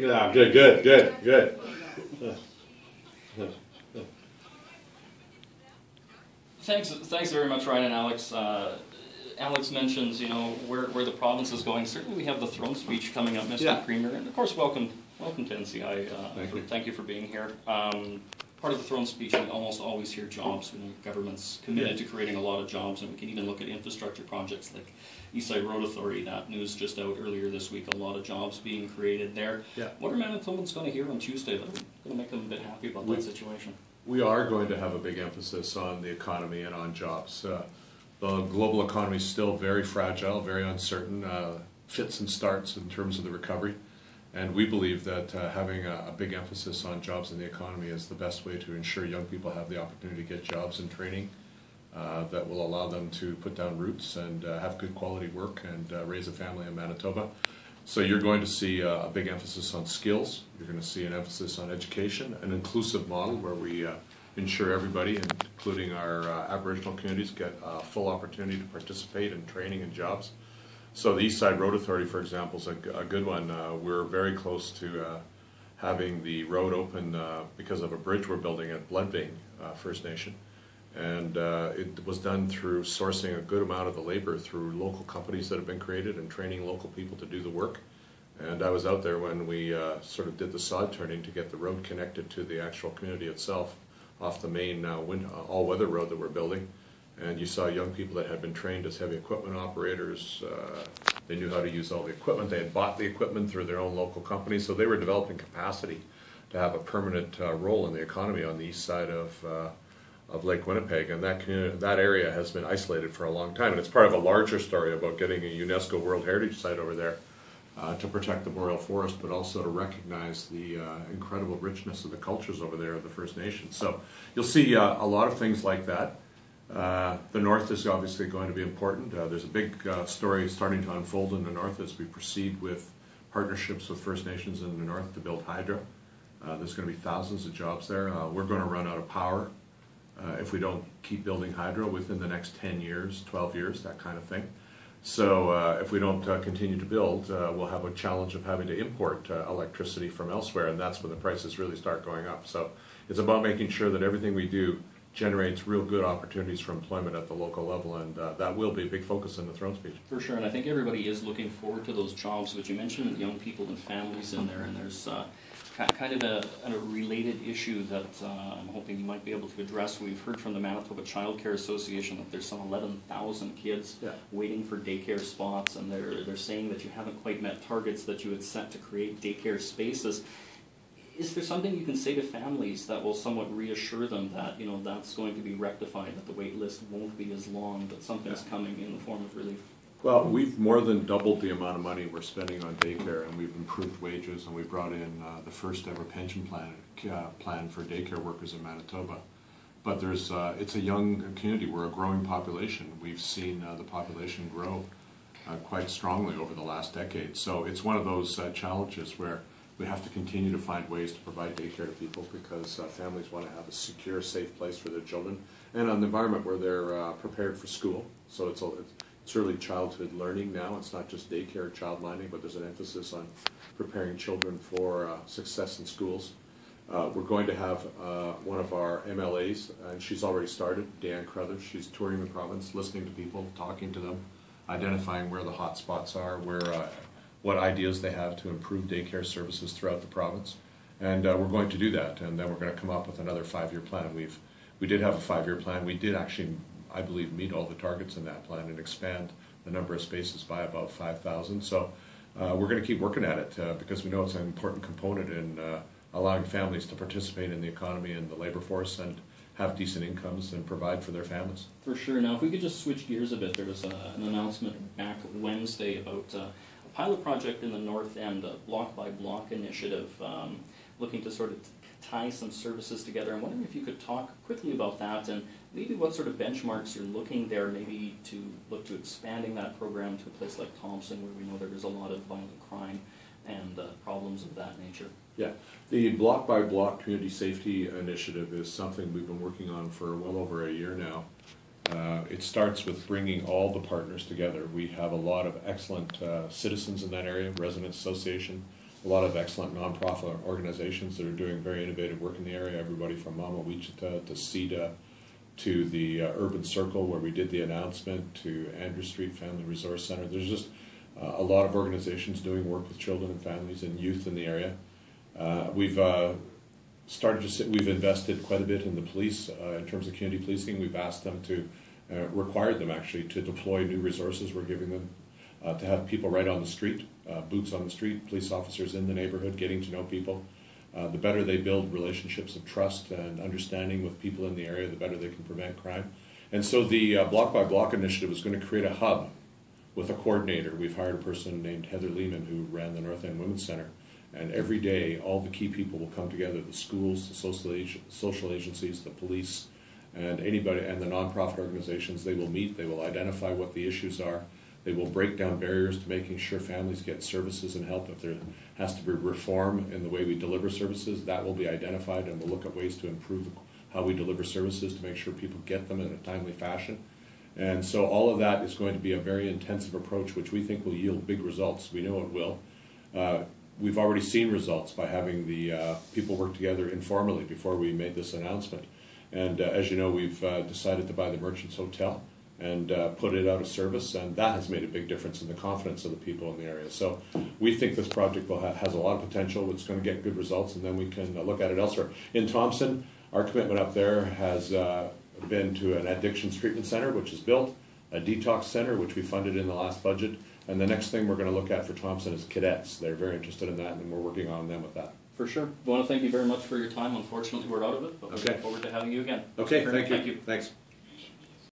Yeah, good. Thanks very much, Ryan and Alex. Alex mentions, where the province is going. Certainly, we have the throne speech coming up, Mr. Premier, and of course, welcome to NCI. Thank you for being here. Part of the throne speech, we almost always hear jobs. Government's committed to creating a lot of jobs, and we can even look at infrastructure projects like Eastside Road Authority. That news just out earlier this week. A lot of jobs being created there. Yeah. What are Manitobans going to hear on Tuesday that will going to make them a bit happy about that situation? We are going to have a big emphasis on the economy and on jobs. The global economy is still very fragile, very uncertain, fits and starts in terms of the recovery. And we believe that having a big emphasis on jobs in the economy is the best way to ensure young people have the opportunity to get jobs and training that will allow them to put down roots and have good quality work and raise a family in Manitoba. So you're going to see a big emphasis on skills. You're going to see an emphasis on education, an inclusive model where we ensure everybody, including our Aboriginal communities, get a full opportunity to participate in training and jobs. So the Eastside Road Authority, for example, is a good one. We're very close to having the road open because of a bridge we're building at Bloodvein First Nation. And it was done through sourcing a good amount of the labor through local companies that have been created and training local people to do the work. And I was out there when we sort of did the sod turning to get the road connected to the actual community itself off the main all-weather road that we're building. And you saw young people that had been trained as heavy equipment operators. They knew how to use all the equipment. They had bought the equipment through their own local companies, so they were developing capacity to have a permanent role in the economy on the east side of Lake Winnipeg. And that area has been isolated for a long time. And it's part of a larger story about getting a UNESCO World Heritage Site over there to protect the boreal forest, but also to recognize the incredible richness of the cultures over there of the First Nations. So you'll see a lot of things like that. The north is obviously going to be important. There's a big story starting to unfold in the north as we proceed with partnerships with First Nations in the north to build hydro. There's going to be thousands of jobs there. We're going to run out of power if we don't keep building hydro within the next 10 years, 12 years, that kind of thing. So if we don't continue to build, we'll have a challenge of having to import electricity from elsewhere, and that's when the prices really start going up. So it's about making sure that everything we do generates real good opportunities for employment at the local level, and that will be a big focus in the throne speech. For sure, and I think everybody is looking forward to those jobs, but you mentioned young people and families in there, and there's kind of a related issue that I'm hoping you might be able to address. We've heard from the Manitoba Child Care Association that there's some 11,000 kids waiting for daycare spots, and they're saying that you haven't quite met targets that you had set to create daycare spaces. Is there something you can say to families that will somewhat reassure them that that's going to be rectified, that the wait list won't be as long, that something's coming in the form of relief? Well, we've more than doubled the amount of money we're spending on daycare, and we've improved wages, and we've brought in the first ever pension plan for daycare workers in Manitoba. But it's a young community. We're a growing population. We've seen the population grow quite strongly over the last decade. So it's one of those challenges where we have to continue to find ways to provide daycare to people because families want to have a secure, safe place for their children and an environment where they're prepared for school. So it's early childhood learning now. It's not just daycare or childminding, but there's an emphasis on preparing children for success in schools. We're going to have one of our MLAs, and she's already started, Deanne Crothers. She's touring the province, listening to people, talking to them, identifying where the hot spots are, what ideas they have to improve daycare services throughout the province. And we're going to do that, and then we're going to come up with another 5-year plan. We did have a 5-year plan. We did actually, I believe, meet all the targets in that plan and expand the number of spaces by about 5,000. So we're going to keep working at it because we know it's an important component in allowing families to participate in the economy and the labor force and have decent incomes and provide for their families. For sure. Now, if we could just switch gears a bit, there was an announcement back Wednesday about a pilot project in the North End, a block-by-block initiative, looking to sort of tie some services together. I'm wondering if you could talk quickly about that and maybe what sort of benchmarks you're looking there, maybe to look to expanding that program to a place like Thompson, where we know there is a lot of violent crime and problems of that nature. Yeah, the block-by-block community safety initiative is something we've been working on for well over a year now. It starts with bringing all the partners together. We have a lot of excellent citizens in that area, residents association, a lot of excellent nonprofit organizations that are doing very innovative work in the area, everybody from Mama Wichita to CEDA to the Urban Circle where we did the announcement, to Andrew Street Family Resource Center. There's just a lot of organizations doing work with children and families and youth in the area. We've invested quite a bit in the police in terms of community policing. We've asked them to, required them actually to deploy new resources. We're giving them to have people right on the street, boots on the street, police officers in the neighborhood, getting to know people. The better they build relationships of trust and understanding with people in the area, the better they can prevent crime. And so the Block by Block initiative is going to create a hub with a coordinator. We've hired a person named Heather Lehman who ran the North End Women's Center. And every day, all the key people will come together, the schools, the social agencies, the police, and anybody, and the nonprofit organizations. They will meet, they will identify what the issues are. They will break down barriers to making sure families get services and help. If there has to be reform in the way we deliver services, that will be identified, and we'll look at ways to improve how we deliver services to make sure people get them in a timely fashion. And so all of that is going to be a very intensive approach, which we think will yield big results. We know it will. We've already seen results by having the people work together informally before we made this announcement. And as you know, we've decided to buy the Merchants Hotel and put it out of service, and that has made a big difference in the confidence of the people in the area. So we think this project has a lot of potential. It's going to get good results, and then we can look at it elsewhere. In Thompson, our commitment up there has been to an addictions treatment center, which is built, a detox center, which we funded in the last budget, and the next thing we're going to look at for Thompson is cadets. They're very interested in that, and we're working on them with that. For sure. I want to thank you very much for your time. Unfortunately, we're out of it, but we look forward to having you again. Okay, thank you. Thanks.